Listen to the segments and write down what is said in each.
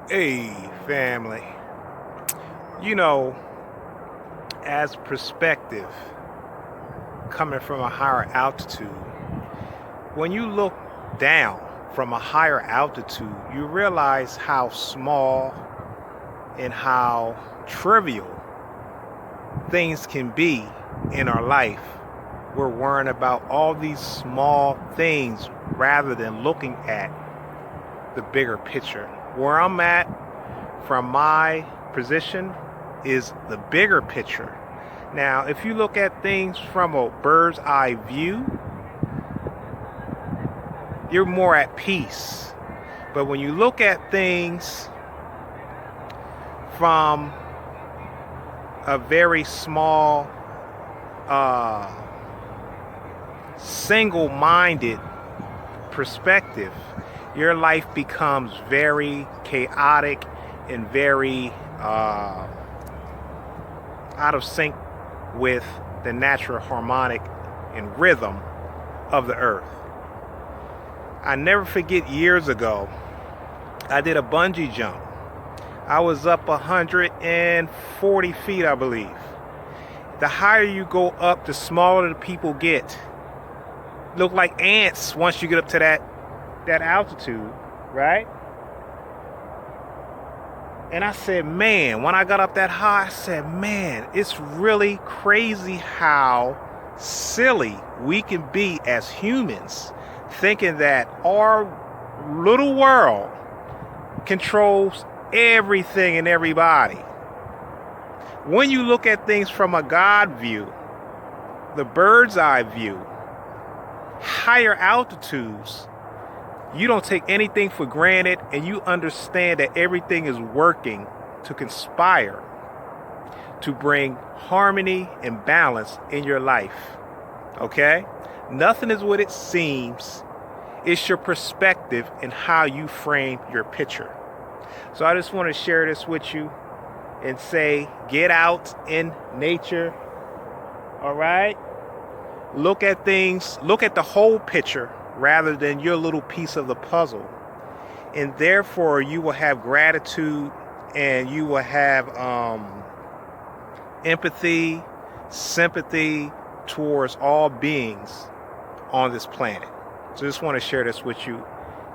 Hey, family. You know, as perspective coming from a higher altitude, when you look down from a higher altitude, you realize how small and how trivial things can be in our life. We're worrying about all these small things rather than looking at the bigger picture. Where I'm at from my position is the bigger picture. Now, if you look at things from a bird's eye view, you're more at peace. But when you look at things from a very small, single-minded perspective, your life becomes very chaotic and very out of sync with the natural harmonic and rhythm of the earth. I never forget years ago, I did a bungee jump. I was up 140 feet, I believe. The higher you go up, the smaller the people get. Look like ants once you get up to that altitude, right? And I said, man, when I got up that high, I said, man, it's really crazy how silly we can be as humans, thinking that our little world controls everything and everybody. When you look at things from a God view, the bird's eye view, higher altitudes, you don't take anything for granted, and you understand that everything is working to conspire to bring harmony and balance in your life. Okay? Nothing is what it seems. It's your perspective and how you frame your picture. So I just want to share this with you and say, get out in nature. All right? Look at things, look at the whole picture rather than your little piece of the puzzle. And therefore, you will have gratitude and you will have empathy, sympathy towards all beings on this planet. So just want to share this with you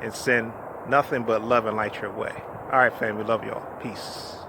and send nothing but love and light your way. All right, family. Love y'all. Peace.